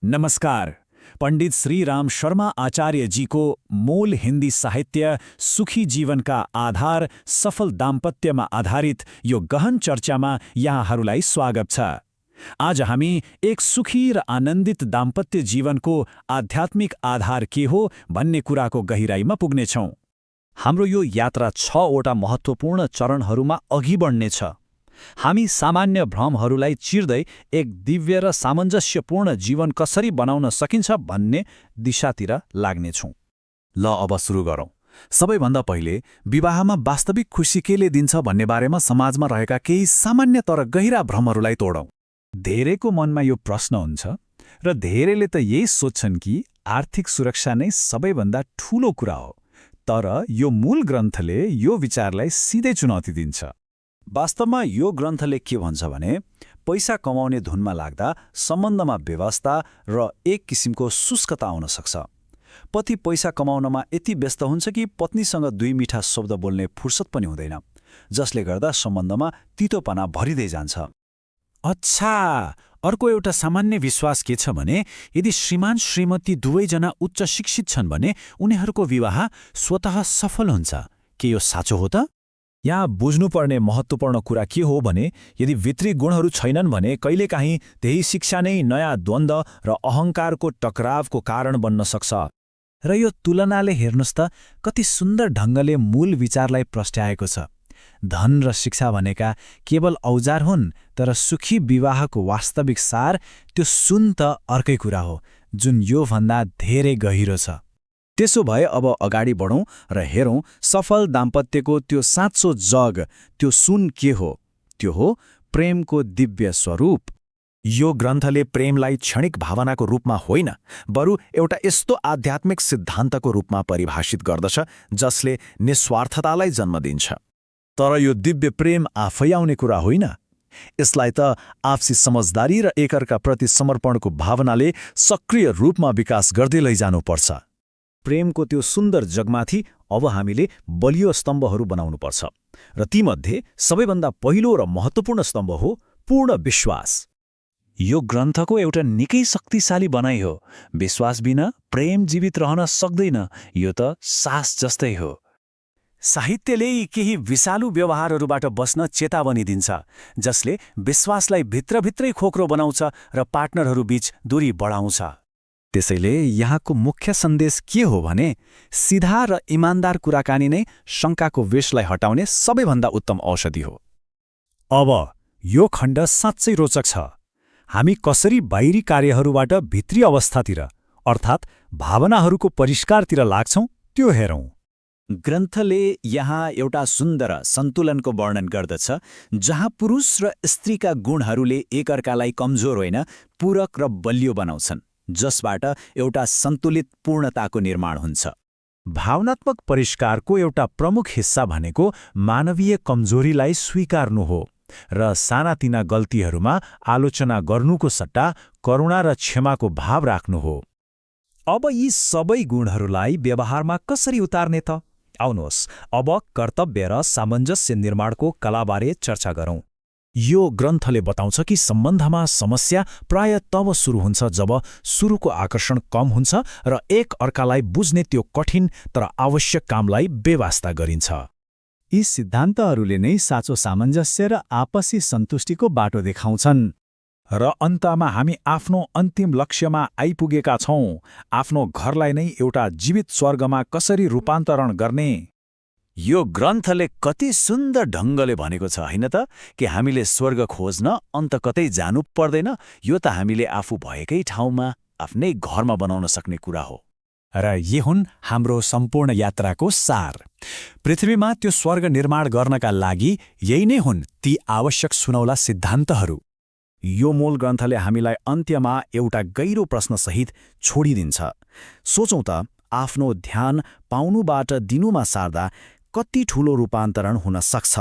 नमस्कार। पंडित श्री राम शर्मा आचार्य जी को मूल हिंदी साहित्य सुखी जीवन का आधार सफल दाम्पत्यमा आधारित यो गहन चर्चामा यहाँहरूलाई स्वागत छ। आज हामी एक सुखी र आनन्दित दाम्पत्य जीवनको आध्यात्मिक आधार के हो भन्ने कुराको गहिराईमा पुग्नेछौँ। हाम्रो यो यात्रा 6वटा महत्त्वपूर्ण चरणहरूमा अघि बढ्नेछ। हामी सामान्य भ्रमहरूलाई चिर्दै एक दिव्य र सामञ्जस्यपूर्ण जीवन कसरी बनाउन सकिन्छ भन्ने दिशातिर लाग्नेछौँ। ल अब सुरु गरौँ। सबैभन्दा पहिले विवाहमा वास्तविक खुसी केले दिन्छ भन्ने बारेमा समाजमा रहेका केही सामान्य तर गहिरा भ्रमहरूलाई तोडौँ। धेरैको मनमा यो प्रश्न हुन्छ र धेरैले त यही सोच्छन् कि आर्थिक सुरक्षा नै सबैभन्दा ठूलो कुरा हो। तर यो मूल ग्रन्थले यो विचारलाई सिधै चुनौती दिन्छ। वास्तवमा यो ग्रन्थले के भन्छ भने पैसा कमाउने धुनमा लाग्दा सम्बन्धमा व्यवस्था र एक किसिमको शुष्कता आउन सक्छ। पति पैसा कमाउनमा यति व्यस्त हुन्छ कि पत्नीसँग दुई मिठा शब्द बोल्ने फुर्सद पनि हुँदैन, जसले गर्दा सम्बन्धमा तितोपना भरिँदै जान्छ। अच्छा, अर्को एउटा सामान्य विश्वास के छ भने यदि श्रीमान श्रीमती दुवैजना उच्च शिक्षित छन् भने उनीहरूको विवाह स्वतः सफल हुन्छ। के यो साँचो हो त? यहाँ बुझ्नुपर्ने महत्त्वपूर्ण कुरा के हो भने यदि भित्री गुणहरू छैनन् भने कहिलेकाहीँ त्यही शिक्षा नै नयाँ द्वन्द्व र अहङ्कारको टकरावको कारण बन्न सक्छ। र यो तुलनाले हेर्नुस् त कति सुन्दर ढङ्गले मूल विचारलाई प्रस्ट्याएको छ। धन र शिक्षा भनेका केवल औजार हुन्, तर सुखी विवाहको वास्तविक सार त्यो सुन त अर्कै कुरा हो, जुन योभन्दा धेरै गहिरो छ। त्यसो भए अब अगाडि बढौँ र हेरौँ सफल दाम्पत्यको त्यो साँचो जग, त्यो सुन के हो? त्यो हो प्रेमको दिव्य स्वरूप। यो ग्रन्थले प्रेमलाई क्षणिक भावनाको रूपमा होइन, बरु एउटा यस्तो आध्यात्मिक सिद्धान्तको रूपमा परिभाषित गर्दछ जसले निस्वार्थतालाई जन्म दिन्छ। तर यो दिव्य प्रेम आफै आउने कुरा होइन। यसलाई त आपसी समझदारी र एकअर्काप्रति समर्पणको भावनाले सक्रिय रूपमा विकास गर्दै लैजानुपर्छ। प्रेमको त्यो सुन्दर जगमाथि अब हामीले बलियो स्तम्भहरू बनाउनुपर्छ, र तीमध्ये सबैभन्दा पहिलो र महत्त्वपूर्ण स्तम्भ हो पूर्ण विश्वास। यो ग्रन्थको एउटा निकै शक्तिशाली बनाइ हो। विश्वास बिना प्रेम जीवित रहन सक्दैन। यो त सास जस्तै हो। साहित्यले केही विषालु व्यवहारहरूबाट बस्न चेतावनी दिन्छ, जसले विश्वासलाई भित्रभित्रै खोक्रो बनाउँछ र पार्टनरहरूबीच दूरी बढाउँछ। त्यसैले यहाँको मुख्य सन्देश के हो भने सिधा र इमान्दार कुराकानी नै शङ्काको विषलाई हटाउने सबैभन्दा उत्तम औषधि हो। अब यो खण्ड साँच्चै रोचक छ। हामी कसरी बाहिरी कार्यहरूबाट भित्री अवस्थातिर अर्थात् भावनाहरूको परिष्कारतिर लाग्छौँ त्यो हेरौँ। ग्रन्थले यहाँ एउटा सुन्दर सन्तुलनको वर्णन गर्दछ, जहाँ पुरुष र स्त्रीका गुणहरूले एकअर्कालाई कमजोर होइन, पूरक र बलियो बनाउँछन्, जसबाट एउटा सन्तुलित पूर्णताको निर्माण हुन्छ। भावनात्मक परिष्कारको एउटा प्रमुख हिस्सा भनेको मानवीय कमजोरीलाई स्वीकार्नु हो र सानातिना गल्तीहरूमा आलोचना गर्नुको सट्टा करुणा र क्षमाको भाव राख्नु हो। अब यी सबै गुणहरूलाई व्यवहारमा कसरी उतार्ने त? आउनुहोस् अब कर्तव्य र सामञ्जस्य निर्माणको कलाबारे चर्चा गरौँ। यो ग्रन्थले बताउँछ कि सम्बन्धमा समस्या प्राय तब सुरु हुन्छ जब सुरुको आकर्षण कम हुन्छ र एक अर्कालाई बुझ्ने त्यो कठिन तर आवश्यक कामलाई बेवास्ता गरिन्छ। यी सिद्धान्तहरूले नै साँचो सामञ्जस्य र आपसी सन्तुष्टिको बाटो देखाउँछन्। र अन्तमा हामी आफ्नो अन्तिम लक्ष्यमा आइपुगेका छौँ। आफ्नो घरलाई नै एउटा जीवित स्वर्गमा कसरी रूपान्तरण गर्ने। यो ग्रन्थले कति सुन्दर ढङ्गले भनेको छ होइन त, कि हामीले स्वर्ग खोज्न अन्त कतै जानु पर्दैन। यो त हामीले आफू भएकै ठाउँमा आफ्नै घरमा बनाउन सक्ने कुरा हो। र यी हुन् हाम्रो सम्पूर्ण यात्राको सार। पृथ्वीमा त्यो स्वर्ग निर्माण गर्नका लागि यही नै हुन् ती आवश्यक सुनौला सिद्धान्तहरू। यो मूल ग्रन्थले हामीलाई अन्त्यमा एउटा गहिरो प्रश्नसहित छोडिदिन्छ। सोचौँ त, आफ्नो ध्यान पाउनुबाट दिनुमा सार्दा कति ठूलो रूपान्तरण हुन सक्छ।